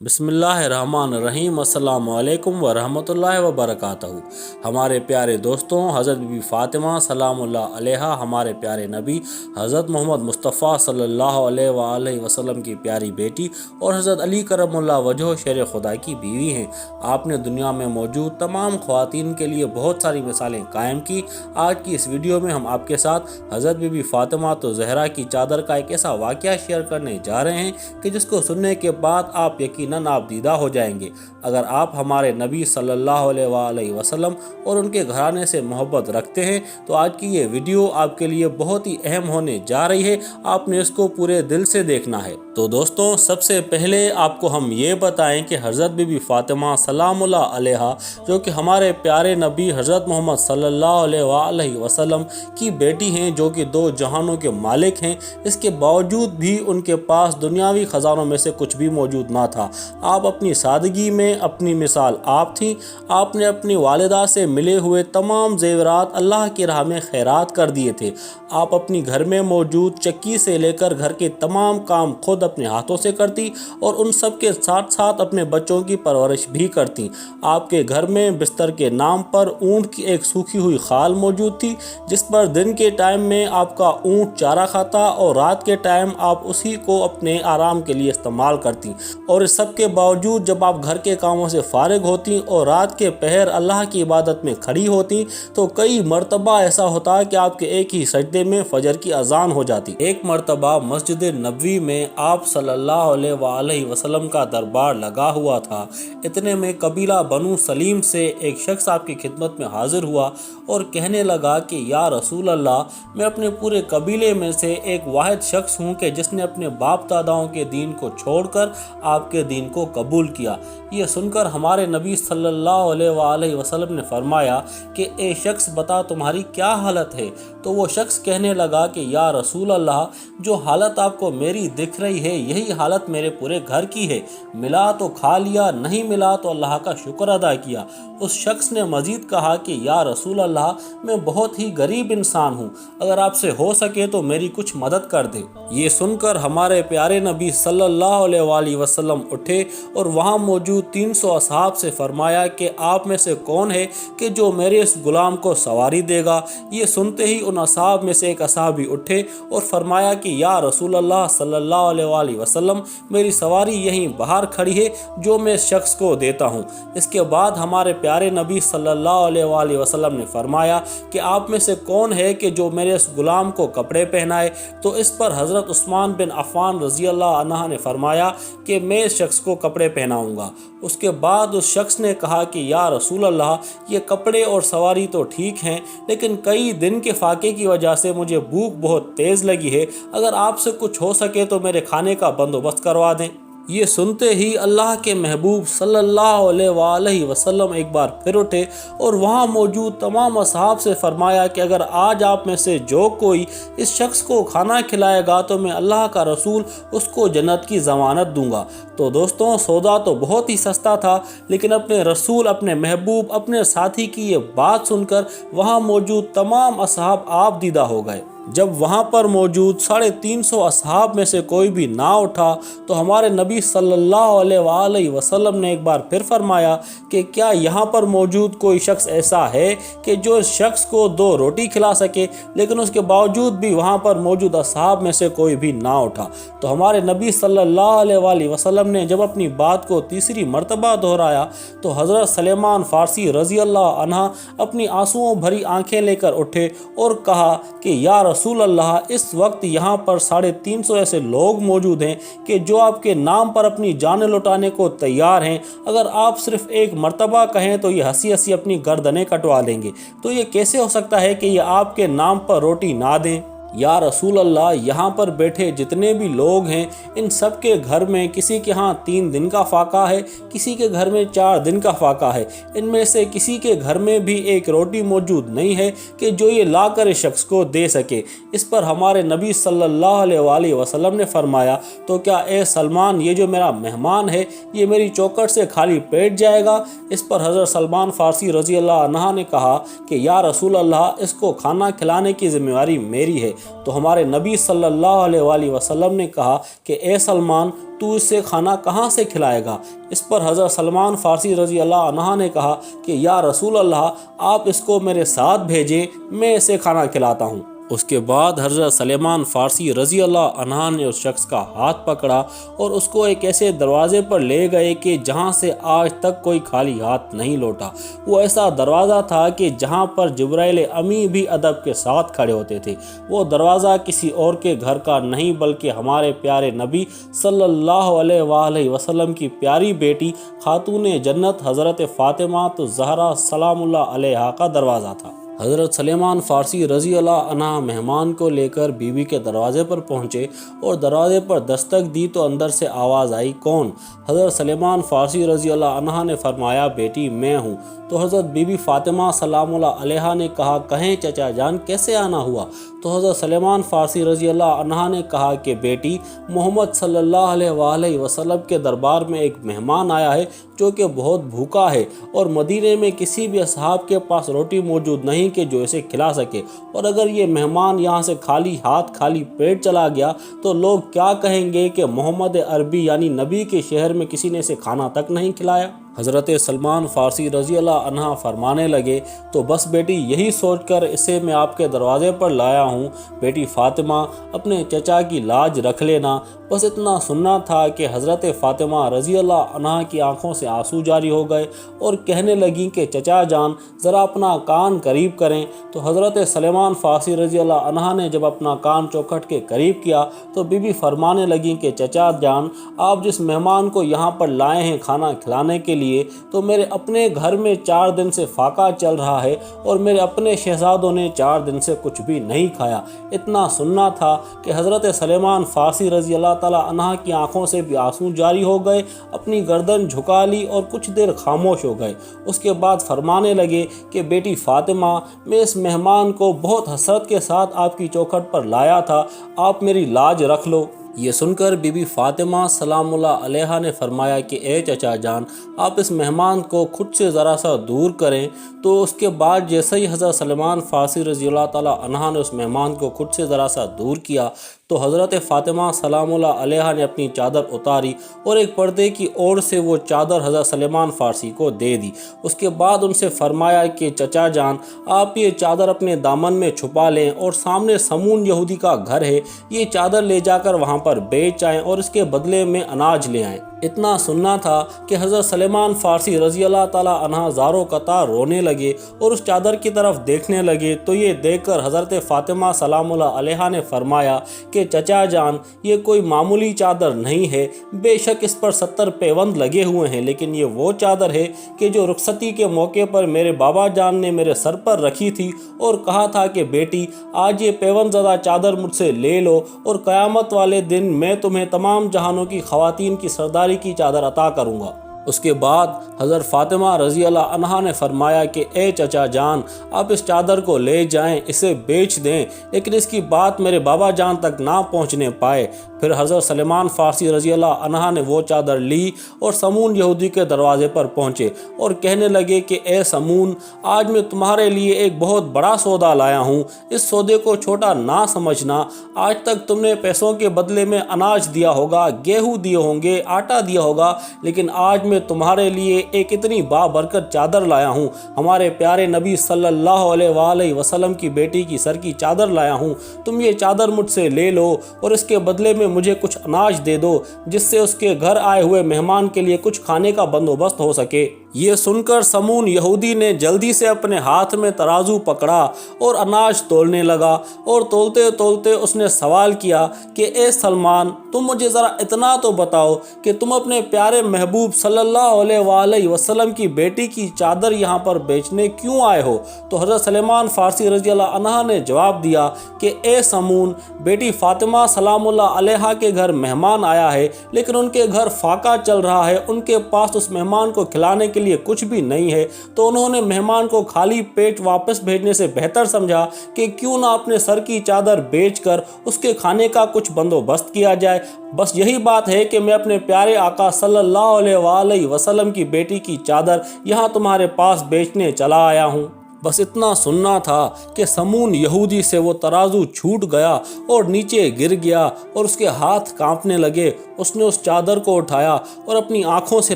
बिस्मिल्लाहिर्रहमानिर्रहीम अस्सलाम वालेकुम व रहमतुल्लाहि व बरकातहू। हमारे प्यारे दोस्तों, हज़रत बीबी फ़ातिमा सलामुल्लाह अलैहा हमारे प्यारे नबी हज़रत मोहम्मद मुस्तफ़ा सल्लल्लाहु अलैहि वसल्लम की प्यारी बेटी और हज़रत अली करमुल्लाह वजह शेर खुदा की बीवी हैं। आपने दुनिया में मौजूद तमाम ख़वातीन के लिए बहुत सारी मिसालें कायम की। आज की इस वीडियो में हम आपके साथ हज़रत बीबी फ़ातिमा तो ज़हरा की चादर का एक ऐसा वाक़या शेयर करने जा रहे हैं कि जिसको सुनने के बाद आप यकीनन आप दीदा हो जाएंगे। अगर आप हमारे नबी सल्लल्लाहु अलैहि वसल्लम और उनके घराने से मोहब्बत रखते हैं तो आज की ये वीडियो आपके लिए बहुत ही अहम होने जा रही है। आपने इसको पूरे दिल से देखना है। तो दोस्तों, सबसे पहले आपको हम ये बताएं कि हज़रत बीबी फ़ातिमा सलामुल्लाह अलैहा जो कि हमारे प्यारे नबी हज़रत मोहम्मद सल्लल्लाहु अलैहि वसल्लम की बेटी हैं, जो कि दो जहानों के मालिक हैं, इसके बावजूद भी उनके पास दुनियावी ख़जानों में से कुछ भी मौजूद ना था। आप अपनी सादगी में अपनी मिसाल आप थीं। आपने अपनी वालिदा से मिले हुए तमाम ज़ेवरात अल्लाह की राह में खैरात कर दिए थे। आप अपनी घर में मौजूद चक्की से लेकर घर के तमाम काम खुद अपने हाथों से करती और उन सब के साथ साथ अपने बच्चों की परवरिश भी करती। आपके घर में बिस्तर के नाम पर ऊँट की एक सूखी हुई खाल मौजूद थी, जिस पर दिन के टाइम में आपका ऊँट चारा खाता और रात के टाइम आप उसी को अपने आराम के लिए इस्तेमाल करती। और इस सब के बावजूद जब आप घर के कामों से फारिग होती और रात के पहर अल्लाह की इबादत में खड़ी होती तो कई मरतबा ऐसा होता कि आपके एक ही सजदे में फजर की अजान हो जाती। एक मरतबा मस्जिद नबवी में आप सल्लल्लाहु अलैहि वसल्लम का दरबार लगा हुआ था। इतने में कबीला बनु सलीम से एक शख्स आपकी खिदमत में हाजिर हुआ और कहने लगा कि या रसूल अल्लाह, मैं अपने पूरे कबीले में से एक वाहिद शख्स हूँ कि जिसने अपने बाप दादाओं के दीन को छोड़कर आपके दीन को कबूल किया। ये सुनकर हमारे नबी सल्लल्लाहु अलैहि वसल्लम ने फरमाया कि ए शख्स, बता तुम्हारी क्या हालत है। तो वो शख्स कहने लगा कि या रसूल अल्लाह, जो हालत आपको मेरी दिख रही है यही हालत मेरे पूरे घर की है। मिला तो खा लिया, नहीं मिला तो अल्लाह का शुक्र अदा किया। उस शख्स ने मजीद कहा कि या रसूल अल्लाह, मैं बहुत ही गरीब इंसान हूँ, अगर आपसे हो सके तो मेरी कुछ मदद कर दे। ये सुनकर हमारे प्यारे नबी सल्लल्लाहु अलैहि वसल्लम उठे और वहाँ मौजूद 300 असहाब से फरमाया कि आप में से कौन है कि जो मेरे इस गुलाम को सवारी देगा। ये सुनते ही उन असहाब में से एक असहाबी उठे और फरमाया कि या रसूल अल्लाह सल्लल्लाहु अलैहि वसल्लम, मेरी सवारी यहीं बाहर खड़ी है जो मैं इस शख्स को देता हूँ। इसके बाद हमारे प्यारे नबी सल्लल्लाहु अलैहि वसल्लम ने फरमाया कि आप में से कौन है कि जो मेरे इस गुलाम को कपड़े पहनाए। तो इस पर हज़रत उस्मान बिन अफ़्फ़ान रज़ी अल्लाह अन्हु ने फरमाया कि मैं इस शख्स को कपड़े पहनाऊंगा। उसके बाद उस शख्स ने कहा कि या रसूल अल्लाह, ये कपड़े और सवारी तो ठीक हैं, लेकिन कई दिन के फाके की वजह से मुझे भूख बहुत तेज़ लगी है। अगर आपसे कुछ हो सके तो मेरे खाने का बंदोबस्त करवा दें। ये सुनते ही अल्लाह के महबूब सल्लल्लाहु अलैहि वसल्लम एक बार फिर उठे और वहाँ मौजूद तमाम असहाब से फरमाया कि अगर आज आप में से जो कोई इस शख्स को खाना खिलाएगा तो मैं अल्लाह का रसूल उसको जन्नत की ज़मानत दूंगा। तो दोस्तों, सौदा तो बहुत ही सस्ता था, लेकिन अपने रसूल, अपने महबूब, अपने साथी की ये बात सुनकर वहाँ मौजूद तमाम असहाब आप दीदा हो गए। जब वहाँ पर मौजूद 350 असहाब में से कोई भी ना उठा तो हमारे नबी सल्लल्लाहु अलैहि वसल्लम ने एक बार फिर फरमाया कि क्या यहाँ पर मौजूद कोई शख्स ऐसा है कि जो इस शख्स को 2 रोटी खिला सके। लेकिन उसके बावजूद भी वहाँ पर मौजूद असहाब में से कोई भी ना उठा। तो हमारे नबी सल्लल्लाहु अलैहि वसल्लम ने जब अपनी बात को तीसरी मरतबा दोहराया तो हज़रत सलेमान फ़ारसी रज़ी अल्लाह अन्हा अपनी आंसुओं भरी आंखें लेकर उठे और कहा कि या रसूल अल्लाह, इस वक्त यहाँ पर 350 ऐसे लोग मौजूद हैं कि जो आपके नाम पर अपनी जानें लुटाने को तैयार हैं। अगर आप सिर्फ एक मर्तबा कहें तो ये हंसी हंसी अपनी गर्दनें कटवा देंगे। तो ये कैसे हो सकता है कि ये आपके नाम पर रोटी ना दें। या रसूल अल्लाह, यहाँ पर बैठे जितने भी लोग हैं इन सब के घर में किसी के यहाँ 3 दिन का फाका है, किसी के घर में 4 दिन का फाका है। इनमें से किसी के घर में भी एक रोटी मौजूद नहीं है कि जो ये ला कर इस शख्स को दे सके। इस पर हमारे नबी सल्लल्लाहु अलैहि वसल्लम ने फरमाया, तो क्या ए सलमान, ये जो मेरा मेहमान है ये मेरी चौखट से खाली पेट जाएगा। इस पर हज़रत सलमान फ़ारसी रज़ी अल्लाह अन्हु ने कहा कि या रसूल अल्लाह, इसको खाना खिलाने की ज़िम्मेवारी मेरी है। تو ہمارے نبی صلی اللہ علیہ وآلہ وسلم نے کہا کہ اے سلمان تو اس سے کھانا کہاں سے کھلائے گا؟ اس پر حضرت سلمان فارسی رضی اللہ عنہ نے کہا کہ یا رسول اللہ آپ اس کو میرے ساتھ بھیجیں، میں اسے کھانا کھلاتا ہوں۔ اس کے بعد حضرت سلمان فارسی رضی اللہ عنہ نے اس شخص کا ہاتھ پکڑا اور اس کو ایک ایسے دروازے پر لے گئے کہ جہاں سے آج تک کوئی خالی ہاتھ نہیں لوٹا۔ وہ ایسا دروازہ تھا کہ جہاں پر جبرائیل امی بھی ادب کے ساتھ کھڑے ہوتے تھے۔ وہ دروازہ کسی اور کے گھر کا نہیں بلکہ ہمارے پیارے نبی صلی اللہ علیہ وآلہ وسلم کی پیاری بیٹی خاتون جنت حضرت فاطمہ الزہرا سلام اللہ علیہا کا دروازہ تھا۔ حضرت سلیمان فارسی رضی اللہ عنہ مہمان کو لے کر بیوی کے دروازے پر پہنچے اور دروازے پر دستک دی تو اندر سے آواز آئی، کون؟ حضرت سلیمان فارسی رضی اللہ عنہ نے فرمایا، بیٹی میں ہوں۔ تو حضرت بی بی فاطمہ سلام اللہ علیہا نے کہا، کہیں چچا جان کیسے آنا ہوا؟ تو حضرت سلیمان فارسی رضی اللہ عنہ نے کہا کہ بیٹی محمد صلی اللہ علیہ وآلہ وسلم کے دربار میں ایک مہمان آیا ہے جو کہ بہت بھوکا ہے، اور مدینے میں کسی بھی اصحاب کے پاس روٹی موجود نہیں کہ جو اسے کھلا سکے، اور اگر یہ مہمان یہاں سے خالی ہاتھ خالی پیٹ چلا گیا تو لوگ کیا کہیں گے کہ محمد عربی یعنی نبی کے شہر میں کسی نے اسے کھانا تک نہیں کھلایا۔ حضرت سلمان فارسی رضی اللہ عنہ فرمانے لگے، تو بس بیٹی یہی سوچ کر اسے میں آپ کے دروازے پر لایا ہوں، بیٹی فاطمہ اپنے چچا کی لاج رکھ لینا۔ بس اتنا سننا تھا کہ حضرت فاطمہ رضی اللہ عنہ کی آنکھوں سے آنسو جاری ہو گئے اور کہنے لگیں کہ چچا جان ذرا اپنا کان قریب کریں۔ تو حضرت سلیمان فارسی رضی اللہ عنہ نے جب اپنا کان چوکھٹ کے قریب کیا تو بی بی فرمانے لگیں کہ چچا جان آپ جس مہمان کو یہاں پر لائے ہیں کھانا کھلانے کے لیے، تو میرے اپنے گھر میں 4 دن سے فاقہ چل رہا ہے اور میرے اپنے شہزادوں نے 4 دن سے کچھ بھی نہیں کھایا۔ اتنا سننا تھا کہ حضرت سلیمان فارسی رضی اللہ تعالیٰ عنہ کی آنکھوں سے بھی آنسو جاری ہو گئے، اپنی گردن جھکا لی اور کچھ دیر خاموش ہو گئے۔ اس کے بعد فرمانے لگے کہ بیٹی فاطمہ میں اس مہمان کو بہت حسرت کے ساتھ آپ کی چوکھٹ پر لایا تھا، آپ میری لاج رکھ لو۔ یہ سن کر بی بی فاطمہ سلام اللہ علیہا نے فرمایا کہ اے چچا جان آپ اس مہمان کو خود سے ذرا سا دور کریں۔ تو اس کے بعد جیسے ہی حضرت سلمان فارسی رضی اللہ تعالیٰ عنہ نے اس مہمان کو خود سے ذرا سا دور کیا تو حضرت فاطمہ سلام اللہ علیہا نے اپنی چادر اتاری اور ایک پردے کی اوڑ سے وہ چادر حضرت سلیمان فارسی کو دے دی۔ اس کے بعد ان سے فرمایا کہ چچا جان آپ یہ چادر اپنے دامن میں چھپا لیں اور سامنے سمون یہودی کا گھر ہے، یہ چادر لے جا کر وہاں پر بیچ آئیں اور اس کے بدلے میں اناج لے آئیں۔ اتنا سننا تھا کہ حضرت سلیمان فارسی رضی اللہ تعالیٰ عنہ زارو قطار رونے لگے اور اس چادر کی طرف دیکھنے لگے تو یہ دیکھ کر حضرت فاطمہ سلام اللہ علیہا نے فرمایا کہ چچا جان یہ کوئی معمولی چادر نہیں ہے، بے شک اس پر 70 پیوند لگے ہوئے ہیں، لیکن یہ وہ چادر ہے کہ جو رخصتی کے موقع پر میرے بابا جان نے میرے سر پر رکھی تھی اور کہا تھا کہ بیٹی آج یہ پیوند زدہ چادر مجھ سے لے لو اور قیامت والے دن میں تمہیں تمام جہانوں کی خواتین کی سرداری کی چادر عطا کروں گا۔ اس کے بعد حضرت فاطمہ رضی اللہ عنہا نے فرمایا کہ اے چچا جان آپ اس چادر کو لے جائیں، اسے بیچ دیں، لیکن اس کی بات میرے بابا جان تک نہ پہنچنے پائے۔ پھر حضرت سلیمان فارسی رضی اللہ عنہ نے وہ چادر لی اور سمون یہودی کے دروازے پر پہنچے اور کہنے لگے کہ اے سمون آج میں تمہارے لیے ایک بہت بڑا سودا لایا ہوں، اس سودے کو چھوٹا نہ سمجھنا۔ آج تک تم نے پیسوں کے بدلے میں اناج دیا ہوگا، گیہوں دیے ہوں گے، آٹا دیا ہوگا، لیکن آج میں تمہارے لیے ایک اتنی بابرکت چادر لایا ہوں، ہمارے پیارے نبی صلی اللہ علیہ وآلہ وسلم کی بیٹی کی سر کی چادر لایا ہوں، تم یہ چادر مجھ سے لے لو اور اس کے بدلے میں مجھے کچھ اناج دے دو جس سے اس کے گھر آئے ہوئے مہمان کے لیے کچھ کھانے کا بندوبست ہو سکے۔ یہ سن کر سمون یہودی نے جلدی سے اپنے ہاتھ میں ترازو پکڑا اور اناج تولنے لگا، اور تولتے تولتے اس نے سوال کیا کہ اے سلمان تم مجھے ذرا اتنا تو بتاؤ کہ تم اپنے پیارے محبوب صلی اللہ علیہ وآلہ وسلم کی بیٹی کی چادر یہاں پر بیچنے کیوں آئے ہو؟ تو حضرت سلیمان فارسی رضی اللہ عنہ نے جواب دیا کہ اے سمون بیٹی فاطمہ سلام اللہ علیہا کے گھر مہمان آیا ہے، لیکن ان کے گھر فاقہ چل رہا ہے، ان کے پاس اس مہمان کو کھلانے کے لیے کچھ بھی نہیں ہے، تو انہوں نے مہمان کو خالی پیٹ واپس بھیجنے سے بہتر سمجھا کہ کیوں نہ اپنے سر کی چادر بیچ کر اس کے کھانے کا کچھ بندوبست کیا جائے۔ بس یہی بات ہے کہ میں اپنے پیارے آقا صلی اللہ علیہ وآلہ وسلم کی بیٹی کی چادر یہاں تمہارے پاس بیچنے چلا آیا ہوں۔ बस इतना सुनना था कि समून यहूदी से वो तराजू छूट गया और नीचे गिर गया और उसके हाथ कांपने लगे। उसने उस चादर को उठाया और अपनी आंखों से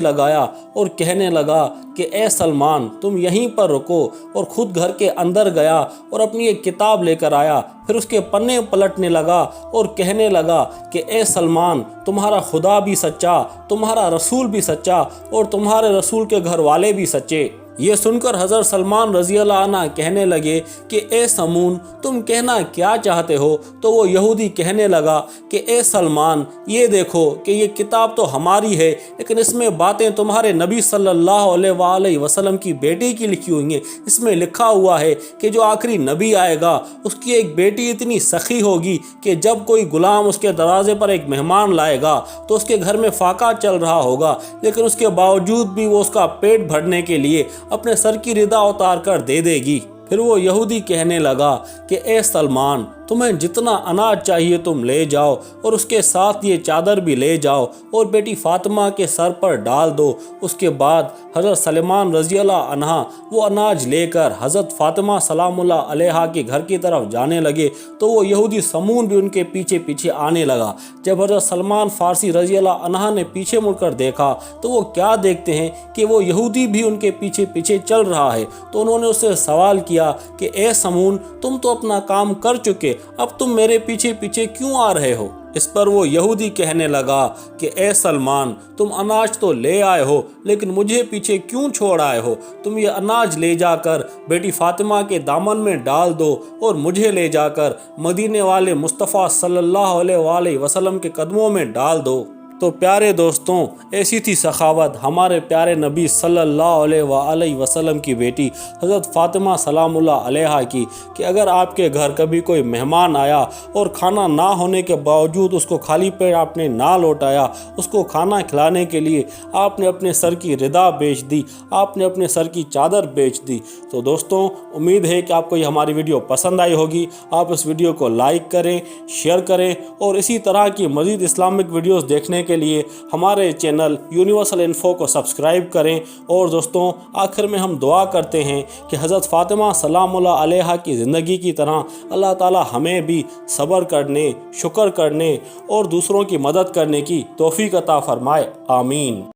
लगाया और कहने लगा कि ए सलमान, तुम यहीं पर रुको, और खुद घर के अंदर गया और अपनी एक किताब लेकर आया। फिर उसके पन्ने पलटने लगा और कहने लगा कि ए सलमान, तुम्हारा खुदा भी सच्चा, तुम्हारा रसूल भी सच्चा, और तुम्हारे रसूल के घर वाले भी सच्चे। ये सुनकर हज़रत सलमान रज़ी अल्लाह अन्हु कहने लगे कि ए समून, तुम कहना क्या चाहते हो? तो वो यहूदी कहने लगा कि ए सलमान, ये देखो कि ये किताब तो हमारी है, लेकिन इसमें बातें तुम्हारे नबी सल्लल्लाहु अलैहि वसल्लम की बेटी की लिखी हुई हैं। इसमें लिखा हुआ है कि जो आखिरी नबी आएगा उसकी एक बेटी इतनी सखी होगी कि जब कोई गुलाम उसके दरवाजे पर एक मेहमान लाएगा तो उसके घर में फाका चल रहा होगा, लेकिन उसके बावजूद भी वो उसका पेट भरने के लिए अपने सर की रिदा उतार कर दे देगी। फिर वो यहूदी कहने लगा कि ए सलमान, तुम्हें जितना अनाज चाहिए तुम ले जाओ, और उसके साथ ये चादर भी ले जाओ और बेटी फातिमा के सर पर डाल दो। उसके बाद हज़रत सलमान रज़ी अल्लाह अन्हा वो अनाज लेकर हज़रत फातिमा सलामुल्लाह अलैहा के घर की तरफ जाने लगे, तो वो यहूदी समून भी उनके पीछे पीछे आने लगा। जब हज़रत सलमान फ़ारसी रज़ी अल्लाह अन्हा ने पीछे मुड़कर देखा तो वो क्या देखते हैं कि वो यहूदी भी उनके पीछे पीछे चल रहा है। तो उन्होंने उससे सवाल किया कि ए समून, तुम तो अपना काम कर चुके, अब तुम मेरे पीछे पीछे क्यों आ रहे हो? इस पर वो यहूदी कहने लगा कि ए सलमान, तुम अनाज तो ले आए हो, लेकिन मुझे पीछे क्यों छोड़ आए हो? तुम ये अनाज ले जाकर बेटी फातिमा के दामन में डाल दो और मुझे ले जाकर मदीने वाले मुस्तफ़ा सल्लल्लाहु अलैहि वसल्लम के कदमों में डाल दो। तो प्यारे दोस्तों, ऐसी थी सखावत हमारे प्यारे नबी सल्लल्लाहु अलैहि वसल्लम की बेटी हज़रत फ़ातिमा सलामुल्लाह अलैहा की, कि अगर आपके घर कभी कोई मेहमान आया और खाना ना होने के बावजूद उसको खाली पेट आपने ना लौटाया, उसको खाना खिलाने के लिए आपने अपने सर की रिदा बेच दी, आपने अपने सर की चादर बेच दी। तो दोस्तों, उम्मीद है कि आपको ये हमारी वीडियो पसंद आई होगी। आप इस वीडियो को लाइक करें, शेयर करें, और इसी तरह की मज़ीद इस्लामिक वीडियोज़ देखने के लिए हमारे चैनल यूनिवर्सल इन्फो को सब्सक्राइब करें। और दोस्तों, आखिर में हम दुआ करते हैं कि हज़रत फ़ातिमा सलामुल्लाह अलैहा की ज़िंदगी की तरह अल्लाह ताला हमें भी सब्र करने, शुक्र करने और दूसरों की मदद करने की तौफ़ीक़ अता फ़रमाए। आमीन।